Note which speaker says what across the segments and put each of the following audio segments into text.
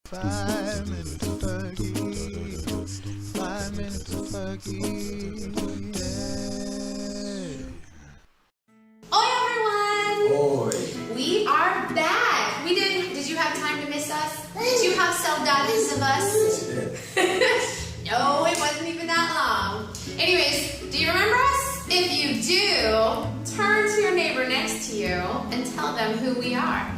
Speaker 1: 5 minutes of Fergie. 5 minutes of Fergie. Yeah.
Speaker 2: Oi, everyone!
Speaker 3: Oi.
Speaker 2: We are back. Did you have time to miss us? Did you have saudades of us? No, it wasn't even that long. Anyways, do you remember us? If you do, turn to your neighbor next to you and tell them who we are.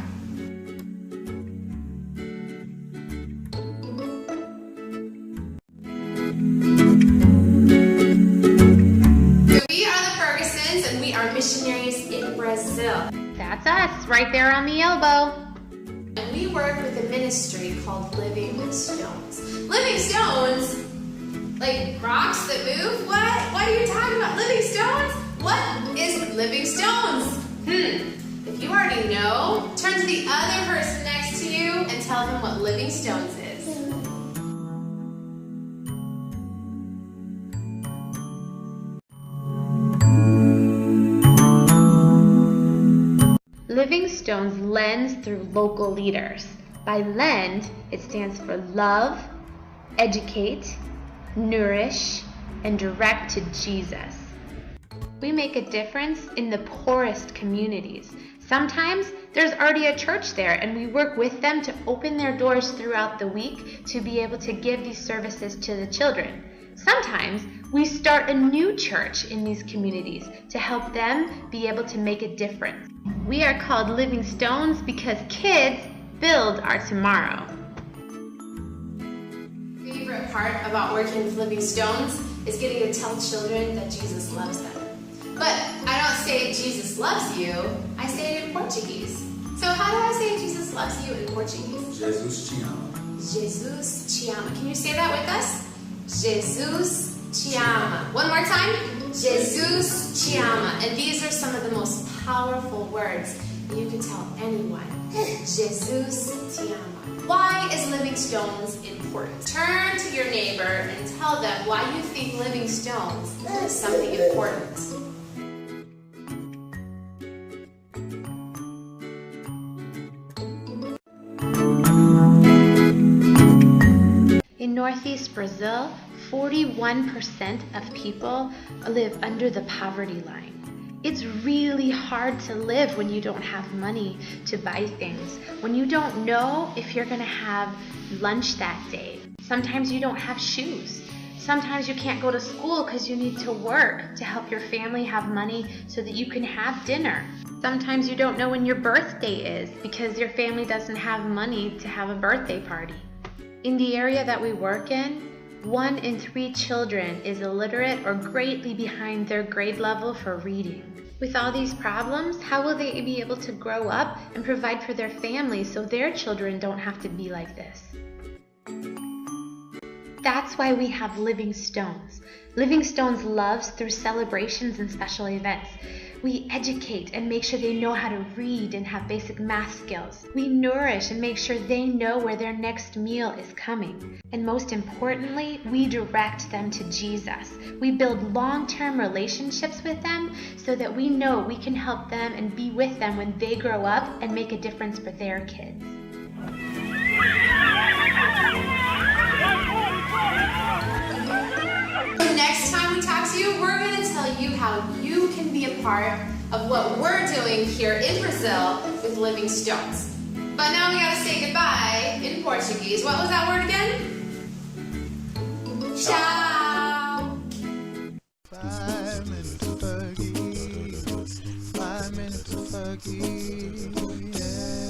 Speaker 2: We are the Fergusons and we are missionaries in Brazil.
Speaker 4: That's us, right there on the elbow.
Speaker 2: And we work with a ministry called Living Stones. Living Stones? Like rocks that move? What are you talking about? Living Stones? What is Living Stones? If you already know, turn to the other person next to you and tell them what Living Stones is.
Speaker 4: Living Stones lends through local leaders. By lend, it stands for love, educate, nourish, and direct to Jesus. We make a difference in the poorest communities. Sometimes there's already a church there and we work with them to open their doors throughout the week to be able to give these services to the children. Sometimes we start a new church in these communities to help them be able to make a difference. We are called Living Stones because kids build our tomorrow.
Speaker 2: Favorite part about working with Living Stones is getting to tell children that Jesus loves them. But I don't say Jesus loves you, I say it in Portuguese. So how do I say Jesus loves you in Portuguese?
Speaker 3: Jesus te ama.
Speaker 2: Jesus te ama. Can you say that with us? Jesus te ama. One more time. Jesus te ama. And these are some of the most powerful words you can tell anyone. Jesus te ama. Why is Living Stones important? Turn to your neighbor and tell them why you think Living Stones is something important.
Speaker 4: In Northeast Brazil, 41% of people live under the poverty line. It's really hard to live when you don't have money to buy things, when you don't know if you're going to have lunch that day. Sometimes you don't have shoes. Sometimes you can't go to school because you need to work to help your family have money so that you can have dinner. Sometimes you don't know when your birthday is because your family doesn't have money to have a birthday party. In the area that we work in, 1 in 3 children is illiterate or greatly behind their grade level for reading. With all these problems, how will they be able to grow up and provide for their families so their children don't have to be like this? That's why we have Living Stones. Living Stones loves through celebrations and special events. We educate and make sure they know how to read and have basic math skills. We nourish and make sure they know where their next meal is coming. And most importantly, we direct them to Jesus. We build long-term relationships with them so that we know we can help them and be with them when they grow up and make a difference for their kids.
Speaker 2: Next time we talk to you, we're going to tell you how you can be a part of what we're doing here in Brazil with Living Stones. But now we got to say goodbye in Portuguese. What was that word again? Ciao.
Speaker 1: 5 minutes of Fergie. 5 minutes of Fergie. Yeah.